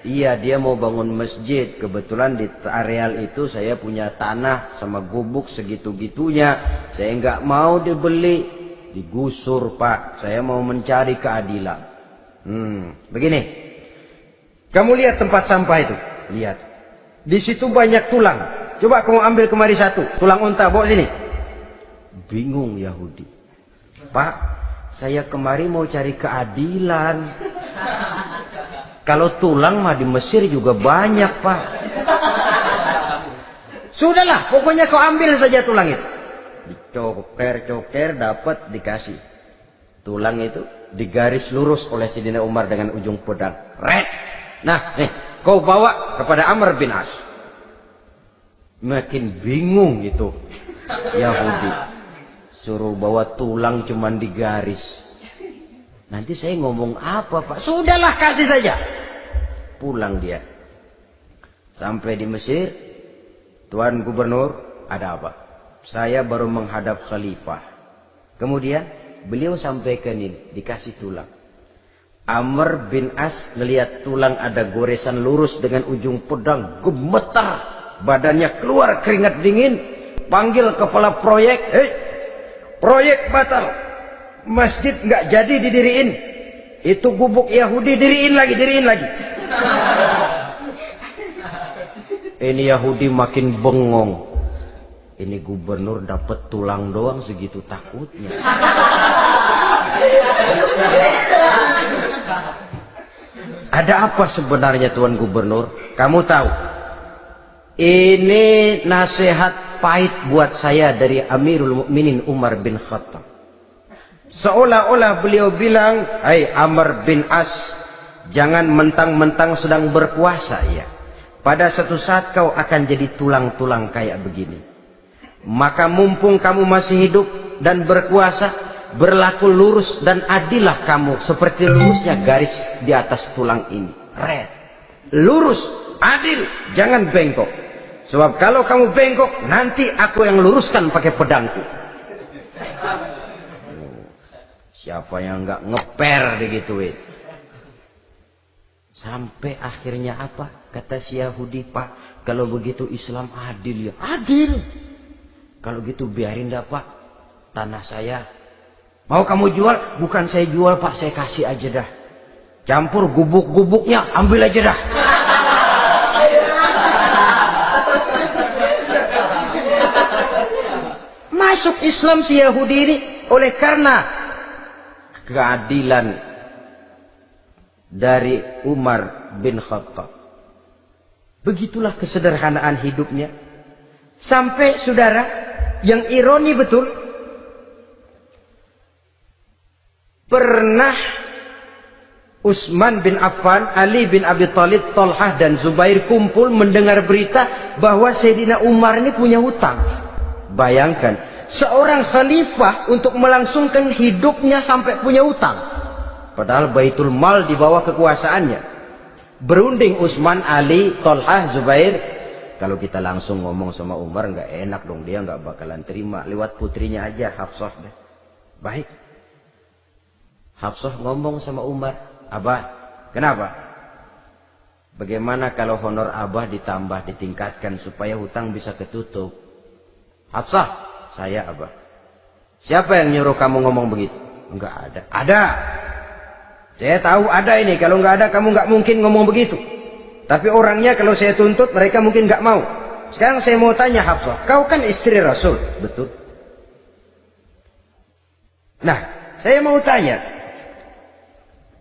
Iya, dia mau bangun masjid. Kebetulan di areal itu saya punya tanah sama gubuk segitu-gitunya. Saya nggak mau dibeli, digusur Pak. Saya mau mencari keadilan. Begini. Kamu lihat tempat sampah itu? Lihat. Di situ banyak tulang. Coba kamu ambil kemari satu. Tulang unta, bawa sini. Bingung Yahudi. Pak, saya kemari mau cari keadilan. Kalau tulang mah di Mesir juga banyak Pak. Sudahlah, pokoknya kau ambil saja tulang itu. Dicoker-coker dapat dikasih. Tulang itu digaris lurus oleh Sidina Umar dengan ujung pedang. Red. Nah, nih, kau bawa kepada Amr bin As. Makin bingung itu Yahudi. Suruh bawa tulang cuman digaris. Nanti saya ngomong apa Pak? Sudahlah, kasih saja. Pulang dia. Sampai di Mesir. Tuan Gubernur, ada apa? Saya baru menghadap khalifah. Kemudian beliau sampaikan ini, dikasih tulang. Amr bin As melihat tulang ada goresan lurus dengan ujung pedang, gemetar. Badannya keluar keringat dingin. Panggil kepala proyek. Proyek batal. Masjid nggak jadi didiriin. Itu gubuk Yahudi diriin lagi. Ini Yahudi makin bengong. Ini gubernur dapat tulang doang segitu takutnya. Ada apa sebenarnya Tuan Gubernur? Kamu tahu? Ini nasihat pahit buat saya dari Amirul Mukminin Umar bin Khattab. Seolah-olah beliau bilang, "Hai Amr bin As, jangan mentang-mentang sedang berkuasa ya. Pada suatu saat kau akan jadi tulang-tulang kayak begini. Maka mumpung kamu masih hidup dan berkuasa, berlaku lurus dan adillah kamu seperti lurusnya garis di atas tulang ini. Red. Lurus, adil, jangan bengkok. Sebab kalau kamu bengkok, nanti aku yang luruskan pakai pedangku. Siapa yang nggak ngeper digituin? Sampai akhirnya apa? Kata si Yahudi, Pak, kalau begitu Islam adil ya. Adil. Kalau gitu biarin dah Pak, tanah saya. Mau kamu jual? Bukan saya jual Pak, saya kasih aja dah. Campur gubuk-gubuknya, ambil aja dah. Masuk Islam si Yahudi ini oleh karena keadilan dari Umar bin Khattab. Begitulah kesederhanaan hidupnya. Sampai saudara, yang ironi betul, pernah Utsman bin Affan, Ali bin Abi Thalib, Thalhah dan Zubair kumpul mendengar berita bahwa Sayyidina Umar ini punya hutang. Bayangkan, seorang khalifah untuk melangsungkan hidupnya sampai punya hutang. Padahal Baitul Mal di bawah kekuasaannya. Berunding Utsman, Ali, Thalhah, Zubair. Kalau kita langsung ngomong sama Umar nggak enak dong, dia nggak bakalan terima. Lewat putrinya aja, Hafsah deh. Baik. Hafsah ngomong sama Umar, Abah, kenapa? Bagaimana kalau honor Abah ditambah, ditingkatkan supaya hutang bisa ketutup? Hafsah, saya Abah. Siapa yang nyuruh kamu ngomong begitu? Enggak ada. Ada. Saya tahu ada ini. Kalau nggak ada, kamu nggak mungkin ngomong begitu. Tapi orangnya kalau saya tuntut, mereka mungkin nggak mau. Sekarang saya mau tanya Hafsah, kau kan istri Rasul, betul? Nah, saya mau tanya,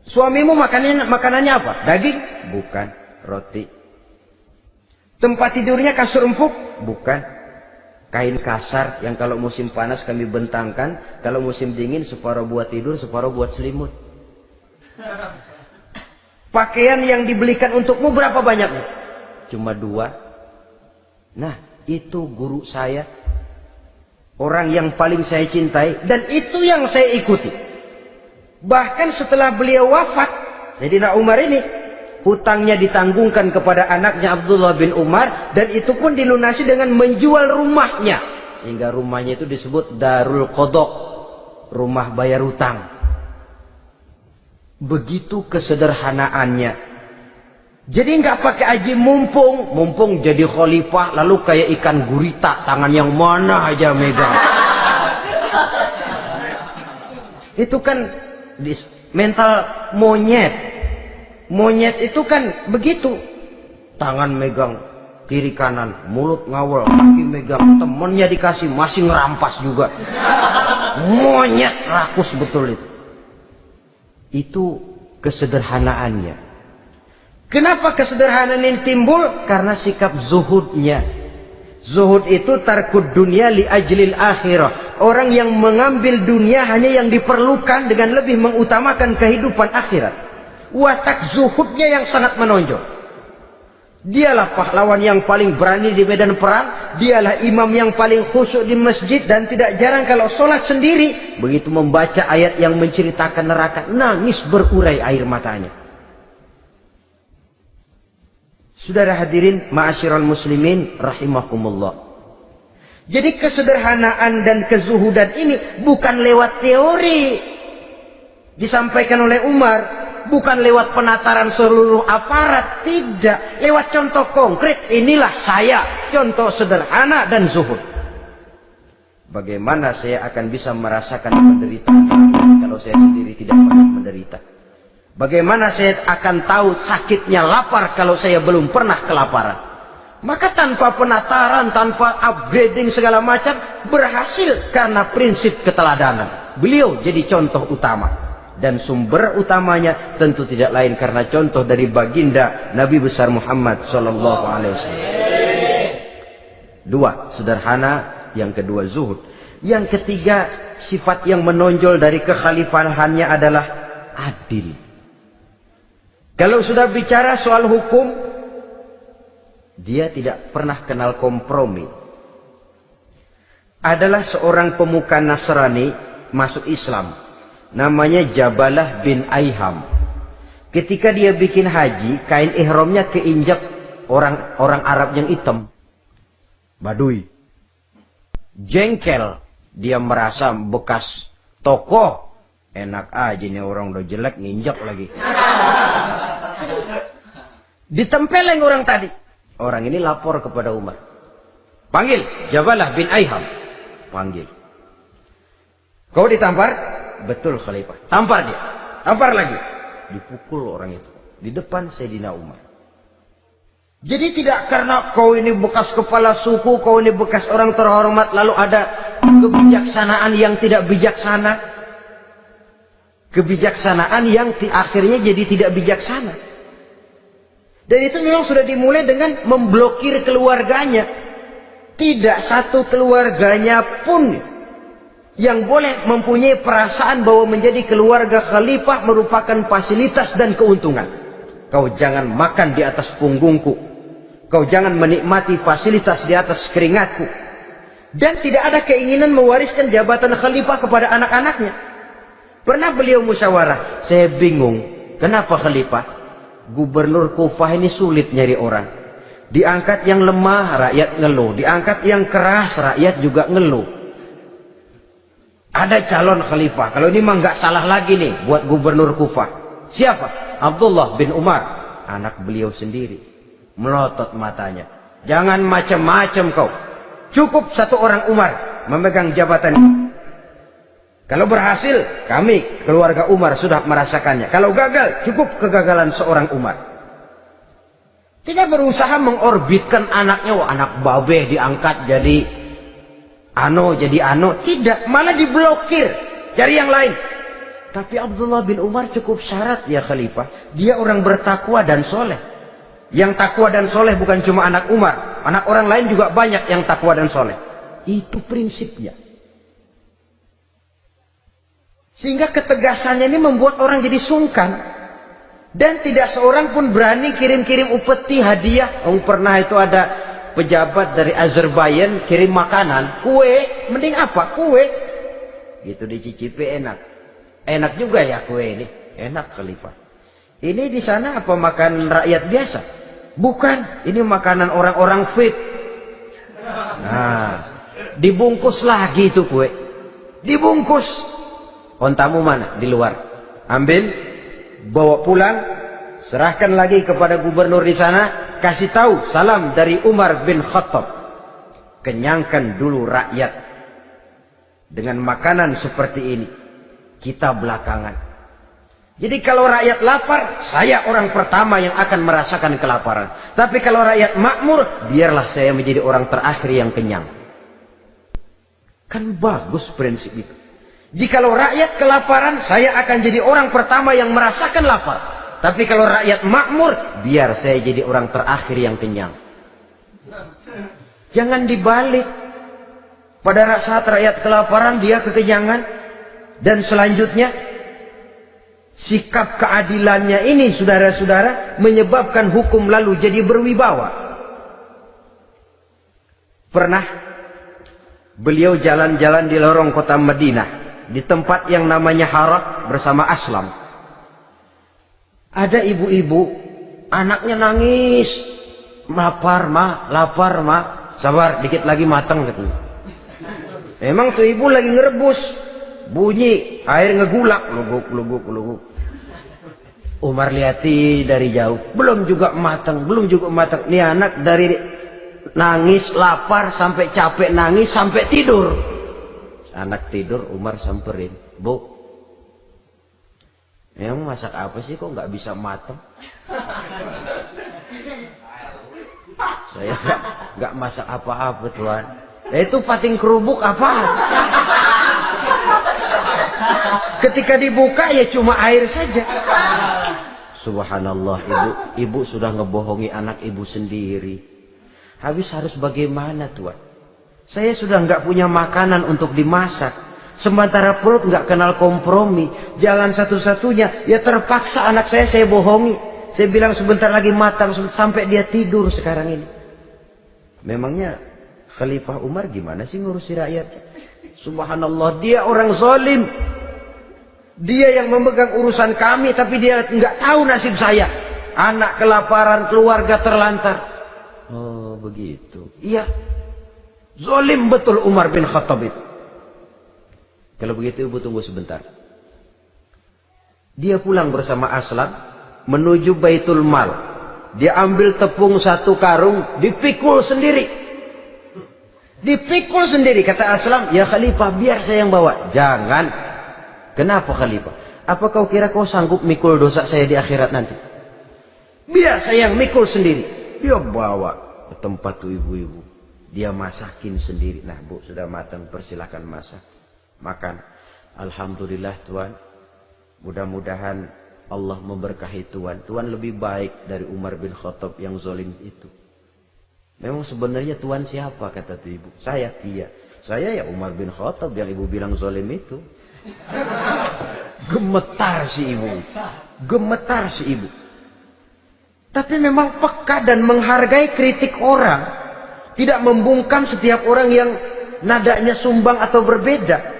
suamimu makanannya apa? Daging? Bukan. Roti. Tempat tidurnya kasur empuk? Bukan. Kain kasar yang kalau musim panas kami bentangkan, kalau musim dingin separuh buat tidur, separuh buat selimut. Pakaian yang dibelikan untukmu berapa banyaknya? Cuma 2. Nah, itu guru saya, orang yang paling saya cintai, dan itu yang saya ikuti. Bahkan setelah beliau wafat, Sayyidina Umar ini hutangnya ditanggungkan kepada anaknya Abdullah bin Umar, dan itu pun dilunasi dengan menjual rumahnya, sehingga rumahnya itu disebut Darul Qadha, rumah bayar hutang. Begitu kesederhanaannya. Jadi nggak pakai aji mumpung jadi khalifah lalu kayak ikan gurita, tangan yang mana aja megang. Itu kan mental monyet. Monyet itu kan begitu, tangan megang kiri kanan, mulut ngawal, kaki megang, temennya dikasih masih ngerampas juga. Monyet rakus betul itu. Itu kesederhanaannya. Kenapa kesederhanaan ini timbul? Karena sikap zuhudnya. Zuhud itu tarkud dunia li ajlil akhirah. Orang yang mengambil dunia hanya yang diperlukan dengan lebih mengutamakan kehidupan akhirat. Watak zuhudnya yang sangat menonjol. Dialah pahlawan yang paling berani di medan perang. Dialah imam yang paling khusyuk di masjid. Dan tidak jarang kalau sholat sendiri, begitu membaca ayat yang menceritakan neraka, nangis berurai air matanya. Saudara hadirin ma'asyiral muslimin rahimakumullah. Jadi kesederhanaan dan kezuhudan ini bukan lewat teori disampaikan oleh Umar, bukan lewat penataran seluruh aparat, tidak, lewat contoh konkret. Inilah saya, contoh sederhana dan zuhud. Bagaimana saya akan bisa merasakan penderitaan kalau saya sendiri tidak pernah menderita? Bagaimana saya akan tahu sakitnya lapar kalau saya belum pernah kelaparan? Maka tanpa penataran, tanpa upgrading segala macam, berhasil karena prinsip keteladanan. Beliau jadi contoh utama. Dan sumber utamanya tentu tidak lain karena contoh dari baginda Nabi besar Muhammad sallallahu alaihi wasallam. 2, sederhana. Yang kedua, zuhud. Yang ketiga, sifat yang menonjol dari kekhalifahannya adalah adil. Kalau sudah bicara soal hukum, dia tidak pernah kenal kompromi. Adalah seorang pemuka Nasrani masuk Islam. Namanya Jabalah bin Aiham. Ketika dia bikin haji, kain ihramnya keinjak orang Arab yang hitam. Badui. Jengkel. Dia merasa bekas tokoh. Enak aja nih orang udah jelek nginjak lagi. Ditempeleng orang tadi. Orang ini lapor kepada Umar. Panggil Jabalah bin Aiham. Panggil. Kau ditampar? Betul Khalifah. Tampar dia. Tampar lagi. Dipukul orang itu. Di depan Sayyidina Umar. Jadi tidak karena kau ini bekas kepala suku, kau ini bekas orang terhormat, lalu ada kebijaksanaan yang tidak bijaksana. Kebijaksanaan yang akhirnya jadi tidak bijaksana. Dan itu memang sudah dimulai dengan memblokir keluarganya. Tidak satu keluarganya pun yang boleh mempunyai perasaan bahwa menjadi keluarga khalifah merupakan fasilitas dan keuntungan. Kau jangan makan di atas punggungku. Kau jangan menikmati fasilitas di atas keringatku. Dan tidak ada keinginan mewariskan jabatan khalifah kepada anak-anaknya. Pernah beliau musyawarah, saya bingung, kenapa khalifah? Gubernur Kufah ini sulit nyari orang. Diangkat yang lemah, rakyat ngeluh. Diangkat yang keras, rakyat juga ngeluh. Ada calon khalifah. Kalau ini mah nggak salah lagi nih buat gubernur Kufah. Siapa? Abdullah bin Umar. Anak beliau sendiri. Melotot matanya. Jangan macam-macam kau. Cukup satu orang Umar memegang jabatan. Kalau berhasil, kami keluarga Umar sudah merasakannya. Kalau gagal, cukup kegagalan seorang Umar. Tidak berusaha mengorbitkan anaknya. Wah, anak babeh diangkat jadi jadi tidak, malah diblokir, cari yang lain. Tapi Abdullah bin Umar cukup syarat ya khalifah, dia orang bertakwa dan soleh. Yang takwa dan soleh bukan cuma anak Umar, anak orang lain juga banyak yang takwa dan soleh. Itu prinsipnya. Sehingga ketegasannya ini membuat orang jadi sungkan. Dan tidak seorang pun berani kirim-kirim upeti hadiah. Pernah itu ada pejabat dari Azerbaijan kirim makanan, kue, mending apa? Kue. Gitu dicicipi enak. Enak juga ya kue ini. Enak khalifah. Ini di sana apa makan rakyat biasa? Bukan, ini makanan orang-orang fit. Nah, dibungkus lagi itu kue. Dibungkus. Ontamu mana? Di luar. Ambil, bawa pulang, serahkan lagi kepada gubernur di sana. Kasih tahu salam dari Umar bin Khattab. Kenyangkan dulu rakyat dengan makanan seperti ini. Kita belakangan. Jadi kalau rakyat lapar, saya orang pertama yang akan merasakan kelaparan. Tapi kalau rakyat makmur, biarlah saya menjadi orang terakhir yang kenyang. Kan bagus prinsip itu. Jikalau rakyat kelaparan, saya akan jadi orang pertama yang merasakan lapar. Tapi kalau rakyat makmur, biar saya jadi orang terakhir yang kenyang. Jangan dibalik. Pada saat rakyat kelaparan, dia kekenyangan. Dan selanjutnya, sikap keadilannya ini, saudara-saudara, menyebabkan hukum lalu jadi berwibawa. Pernah beliau jalan-jalan di lorong kota Madinah, di tempat yang namanya Harah bersama Aslam. Ada ibu-ibu, anaknya nangis, lapar ma, sabar dikit lagi matang katanya. Emang tuh ibu lagi ngerebus, bunyi air ngegulak, luguk. Umar lihati dari jauh, belum juga matang. Nih anak dari nangis, lapar, sampai capek nangis, sampai tidur. Anak tidur, Umar samperin, Bu, emang masak apa sih kok nggak bisa matang? Saya nggak masak apa-apa Tuhan. Itu pating kerubuk apa? Ketika dibuka ya cuma air saja. Subhanallah, ibu sudah ngebohongi anak ibu sendiri. Habis harus bagaimana Tuhan? Saya sudah nggak punya makanan untuk dimasak. Sementara perut nggak kenal kompromi. Jalan satu-satunya, ya terpaksa anak saya bohongi. Saya bilang sebentar lagi matang, sampai dia tidur sekarang ini. Memangnya Khalifah Umar gimana sih ngurusi rakyat? Subhanallah, dia orang zalim. Dia yang memegang urusan kami, tapi dia nggak tahu nasib saya. Anak kelaparan, keluarga terlantar. Oh begitu. Iya, zalim betul Umar bin Khattab itu. Kalau begitu ibu tunggu sebentar. Dia pulang bersama Aslam menuju Baitul Mal. Dia ambil tepung 1 karung, dipikul sendiri. Dipikul sendiri. Kata Aslam, ya Khalifah, biar saya yang bawa. Jangan. Kenapa Khalifah? Apa kau kira kau sanggup mikul dosa saya di akhirat nanti? Biar saya yang mikul sendiri. Dia bawa ke tempat tuh ibu-ibu. Dia masakin sendiri. Nah bu, sudah matang, persilahkan masak. Makan. Alhamdulillah Tuhan. Mudah-mudahan Allah memberkahi Tuhan. Tuhan lebih baik dari Umar bin Khattab yang zalim itu. Memang sebenarnya Tuhan siapa, kata tuh ibu? Saya. Iya, saya ya Umar bin Khattab yang ibu bilang zalim itu. Gemetar si ibu. Gemetar si ibu. Tapi memang peka dan menghargai kritik orang. Tidak membungkam setiap orang yang nadanya sumbang atau berbeda.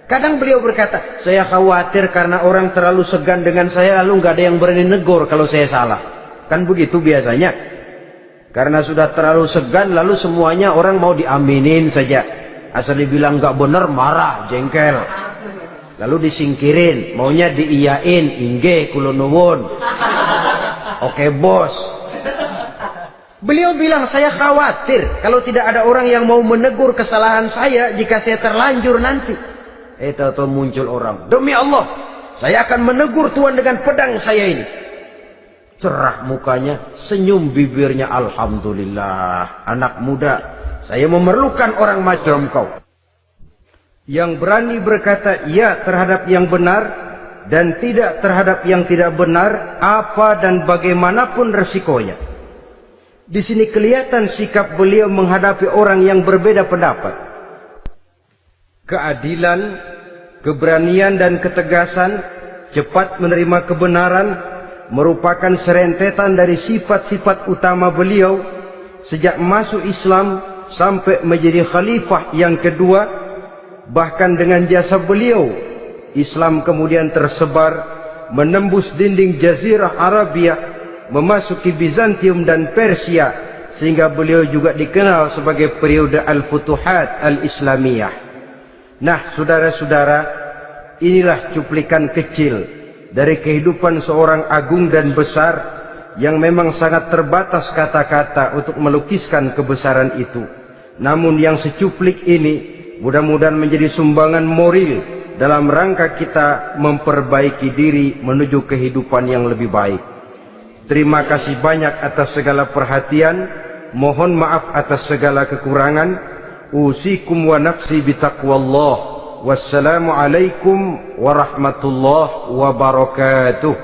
Kadang beliau berkata, saya khawatir karena orang terlalu segan dengan saya, lalu nggak ada yang berani negor kalau saya salah. Kan begitu biasanya. Karena sudah terlalu segan, lalu semuanya orang mau diaminin saja. Asal dibilang nggak benar, marah, jengkel. Lalu disingkirin, maunya diiyain, inge, kulonuwun. Oke bos. Beliau bilang, saya khawatir kalau tidak ada orang yang mau menegur kesalahan saya jika saya terlanjur nanti. Tahu-tahu muncul orang, demi Allah, saya akan menegur Tuhan dengan pedang saya ini. Cerah mukanya, senyum bibirnya, alhamdulillah, anak muda, saya memerlukan orang macam kau. Yang berani berkata ya terhadap yang benar dan tidak terhadap yang tidak benar, apa dan bagaimanapun resikonya. Di sini kelihatan sikap beliau menghadapi orang yang berbeda pendapat. Keadilan, keberanian dan ketegasan, cepat menerima kebenaran merupakan serentetan dari sifat-sifat utama beliau sejak masuk Islam sampai menjadi khalifah yang kedua. Bahkan dengan jasa beliau, Islam kemudian tersebar menembus dinding Jazirah Arabia, memasuki Bizantium dan Persia, sehingga beliau juga dikenal sebagai periode Al-Futuhat Al-Islamiyah. Nah, saudara-saudara, inilah cuplikan kecil dari kehidupan seorang agung dan besar yang memang sangat terbatas kata-kata untuk melukiskan kebesaran itu. Namun yang secuplik ini mudah-mudahan menjadi sumbangan moral dalam rangka kita memperbaiki diri menuju kehidupan yang lebih baik. Terima kasih banyak atas segala perhatian. Mohon maaf atas segala kekurangan. Usikum wa nafsi bitaqwallah. Wassalamualaikum warahmatullahi wabarakatuh.